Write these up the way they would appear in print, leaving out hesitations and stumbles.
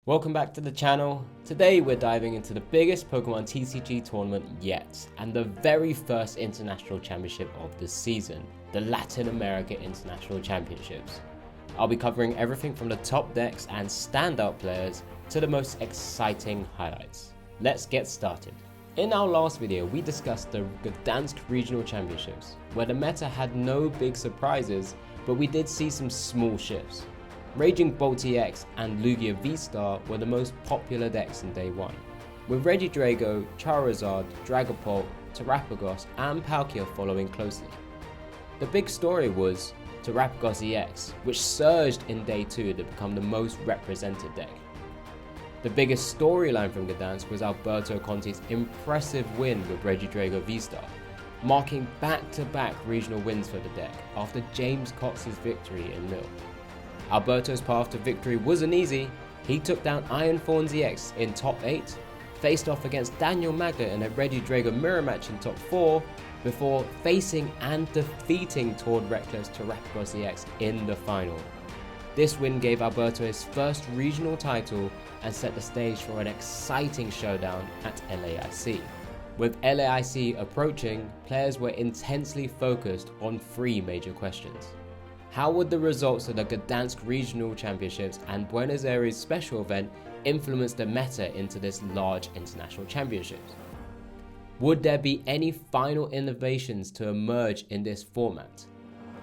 Welcome back to the channel. Today we're diving into the biggest Pokemon TCG tournament yet, and the very first international championship of the season, the Latin America International Championships. I'll be covering everything from the top decks and standout players to the most exciting highlights. Let's get started. In our last video, we discussed the Gdansk Regional Championships, where the meta had no big surprises, but we did see some small shifts. Raging Bolt EX and Lugia V-Star were the most popular decks in day one, with Regidrago, Charizard, Dragapult, Terrapagos and Palkia following closely. The big story was Terrapagos EX, which surged in day 2 to become the most represented deck. The biggest storyline from Gdansk was Alberto Conti's impressive win with Regidrago V-Star, marking back-to-back regional wins for the deck after James Cox's victory in Mill. Alberto's path to victory wasn't easy. He took down Ironthorns EX in top 8, faced off against Daniel Magda in a Regidrago mirror match in top 4, before facing and defeating Tord Reckless Terrapagos EX in the final. This win gave Alberto his first regional title and set the stage for an exciting showdown at LAIC. With LAIC approaching, players were intensely focused on 3 major questions. How would the results of the Gdansk Regional Championships and Buenos Aires special event influence the meta into this large international championships? Would there be any final innovations to emerge in this format?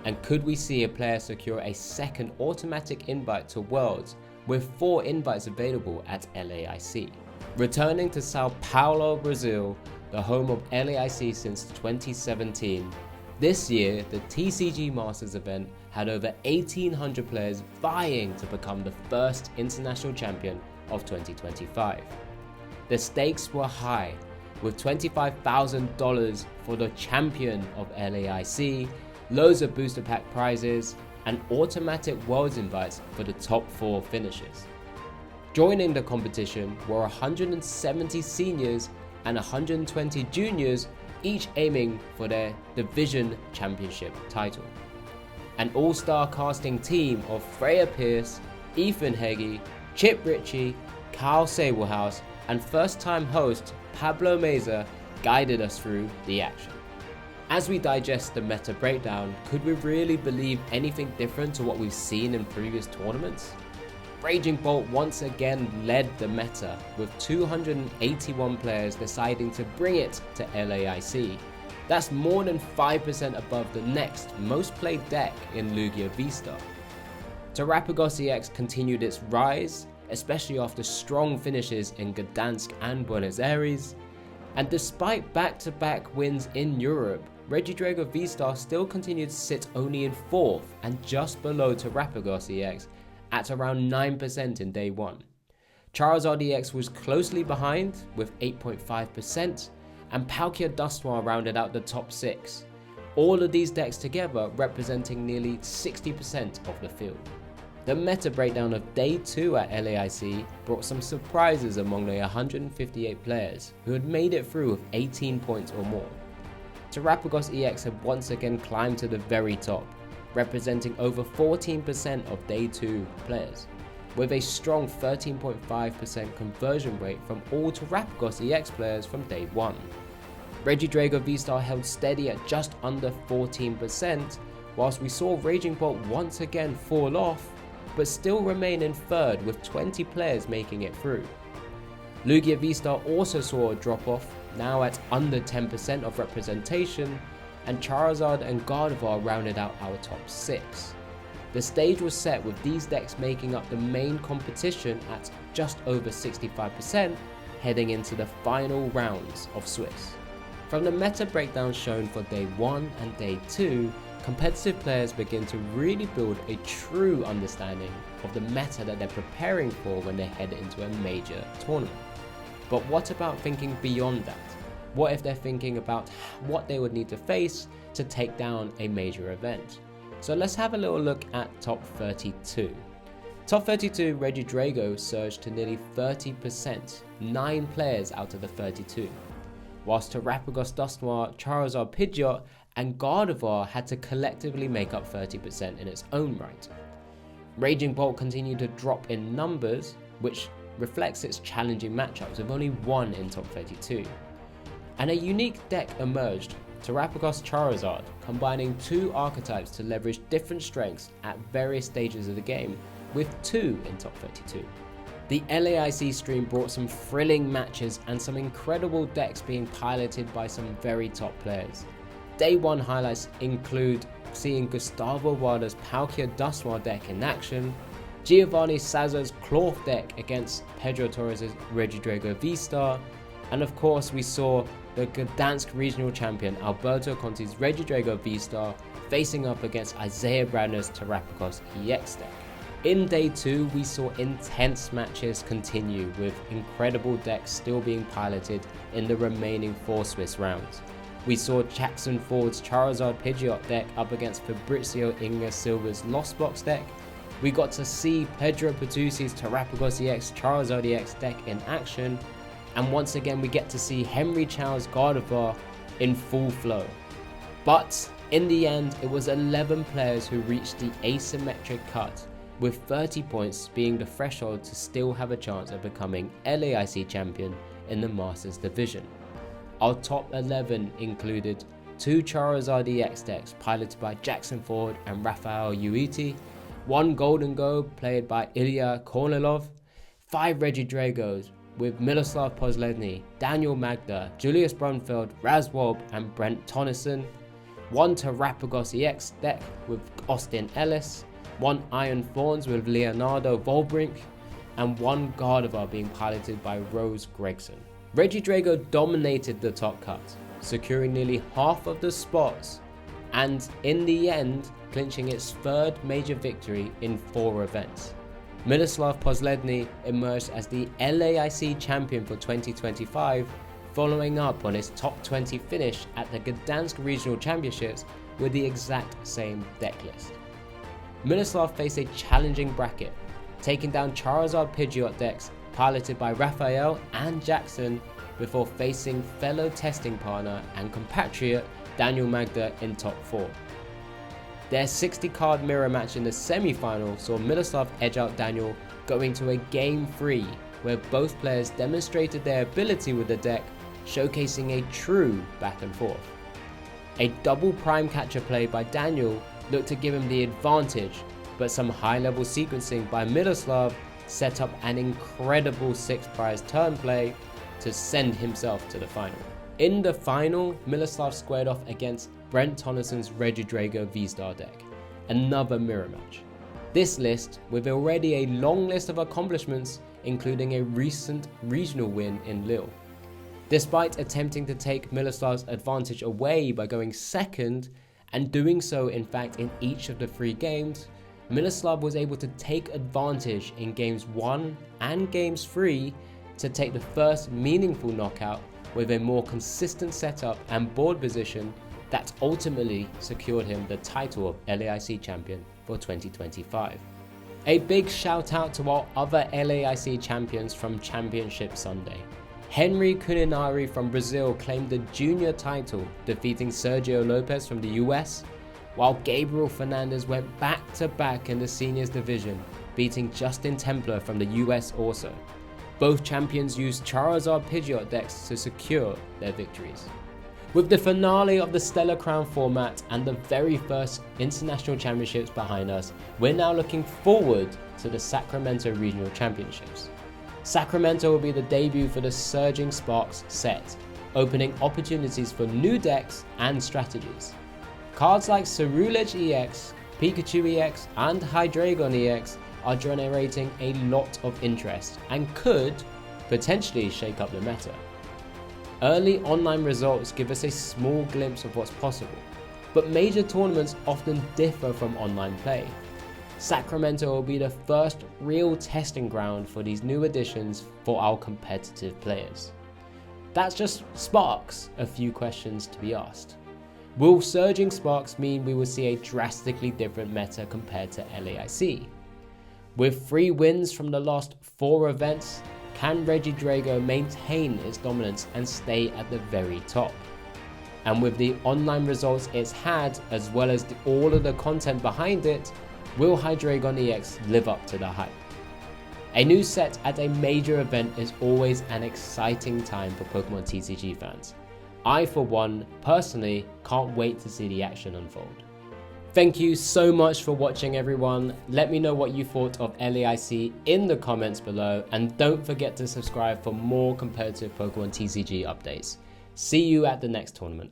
And could we see a player secure a second automatic invite to Worlds with 4 invites available at LAIC? Returning to Sao Paulo, Brazil, the home of LAIC since 2017, this year, the TCG Masters event had over 1,800 players vying to become the first international champion of 2025. The stakes were high, with $25,000 for the champion of LAIC, loads of booster pack prizes, and automatic Worlds invites for the top 4 finishers. Joining the competition were 170 seniors and 120 juniors, each aiming for their division championship title. An all-star casting team of Freya Pierce, Ethan Heggie, Chip Ritchie, Kyle Sablehouse, and first-time host Pablo Meza guided us through the action. As we digest the meta breakdown, could we really believe anything different to what we've seen in previous tournaments? Raging Bolt once again led the meta, with 281 players deciding to bring it to LAIC. That's more than 5% above the next most played deck in Lugia V-Star. Terrapagos EX continued its rise, especially after strong finishes in Gdansk and Buenos Aires. And despite back-to-back wins in Europe, Regidrago V-Star still continued to sit only in 4th and just below Terrapagos EX at around 9% in day 1. Charizard EX was closely behind with 8.5%, and Palkia Dustoir rounded out the top 6. All of these decks together representing nearly 60% of the field. The meta breakdown of day 2 at LAIC brought some surprises among the 158 players who had made it through with 18 points or more. Terrapagos EX had once again climbed to the very top, representing over 14% of day 2 players, with a strong 13.5% conversion rate from all Terrapagos EX players from day 1. Regidrago V-Star held steady at just under 14%, whilst we saw Raging Bolt once again fall off, but still remain in 3rd with 20 players making it through. Lugia V-Star also saw a drop off, now at under 10% of representation, and Charizard and Gardevoir rounded out our top 6. The stage was set with these decks making up the main competition at just over 65%, heading into the final rounds of Swiss. From the meta breakdown shown for day 1 and day 2, competitive players begin to really build a true understanding of the meta that they're preparing for when they head into a major tournament. But what about thinking beyond that? What if they're thinking about what they would need to face to take down a major event? So let's have a little look at top 32. Top 32 Regidrago surged to nearly 30%, 9 players out of the 32. Whilst Terrapagos Dustoir, Charizard Pidgeot, and Gardevoir had to collectively make up 30% in its own right. Raging Bolt continued to drop in numbers, which reflects its challenging matchups with only one in top 32. And a unique deck emerged, Terapagos Charizard, combining two archetypes to leverage different strengths at various stages of the game, with two in top 32. The LAIC stream brought some thrilling matches and some incredible decks being piloted by some very top players. Day 1 highlights include seeing Gustavo Wada's Palkia Dusnoir deck in action, Giovanni Sazzo's Cloth deck against Pedro Torres' Regidrago V-Star, and of course we saw the Gdansk regional champion Alberto Conti's Regidrago V-Star facing up against Isaiah Bradner's Terapagos EX deck. In Day 2, we saw intense matches continue with incredible decks still being piloted in the remaining 4 Swiss rounds. We saw Jackson Ford's Charizard Pidgeot deck up against Fabrizio Inga Silva's Lost Box deck. We got to see Pedro Patusi's Terapagos EX Charizard EX deck in action. And once again we get to see Henry Chow's Gardevoir in full flow. But in the end, it was 11 players who reached the asymmetric cut, with 30 points being the threshold to still have a chance of becoming LAIC champion in the Masters division. Our top 11 included 2 Charizard EX decks piloted by Jackson Ford and Rafael Uiti, 1 Golden Go played by Ilya Kornilov, 5 Regidragos with Miloslav Posledny, Daniel Magda, Julius Brunfeld, Raz Wolb and Brent Tonneson, 1 Terapagos EX deck with Austin Ellis, 1 Iron Thorns with Leonardo Volbrink, and 1 Gardevoir being piloted by Rose Gregson. Regidrago dominated the top cut, securing nearly half of the spots, and in the end, clinching its 3rd major victory in 4 events. Miloslav Posledny emerged as the LAIC champion for 2025, following up on his top 20 finish at the Gdansk Regional Championships with the exact same deck list. Miloslav faced a challenging bracket, taking down Charizard Pidgeot decks piloted by Raphael and Jackson before facing fellow testing partner and compatriot Daniel Magda in top 4. Their 60 card mirror match in the semi-final saw Miloslav edge out Daniel, going to a game 3 where both players demonstrated their ability with the deck, showcasing a true back and forth. A double prime catcher play by Daniel looked to give him the advantage, but some high level sequencing by Miloslav set up an incredible 6 prize turn play to send himself to the final. In the final, Miloslav squared off against Brent Tonneson's Regidrago V-Star deck, another mirror match. This list, with already a long list of accomplishments, including a recent regional win in Lille. Despite attempting to take Miloslav's advantage away by going second, and doing so in fact in each of the 3 games, Miloslav was able to take advantage in games 1 and games 3 to take the first meaningful knockout with a more consistent setup and board position that ultimately secured him the title of LAIC champion for 2025. A big shout out to our other LAIC champions from Championship Sunday. Henry Cuninari from Brazil claimed the junior title, defeating Sergio Lopez from the US, while Gabriel Fernandez went back-to-back in the seniors division, beating Justin Templar from the US also. Both champions used Charizard Pidgeot decks to secure their victories. With the finale of the Stellar Crown format and the very first international championships behind us, we're now looking forward to the Sacramento Regional Championships. Sacramento will be the debut for the Surging Sparks set, opening opportunities for new decks and strategies. Cards like Ceruledge EX, Pikachu EX and Hydreigon EX are generating a lot of interest and could potentially shake up the meta. Early online results give us a small glimpse of what's possible, but major tournaments often differ from online play. Sacramento will be the first real testing ground for these new additions for our competitive players. That just sparks a few questions to be asked. Will Surging Sparks mean we will see a drastically different meta compared to LAIC? With 3 wins from the last 4 events, can Regidrago maintain its dominance and stay at the very top? And with the online results it's had, as well as all of the content behind it, will Hydreigon EX live up to the hype? A new set at a major event is always an exciting time for Pokemon TCG fans. I, for one, personally can't wait to see the action unfold. Thank you so much for watching, everyone. Let me know what you thought of LAIC in the comments below, and don't forget to subscribe for more competitive Pokemon TCG updates. See you at the next tournament.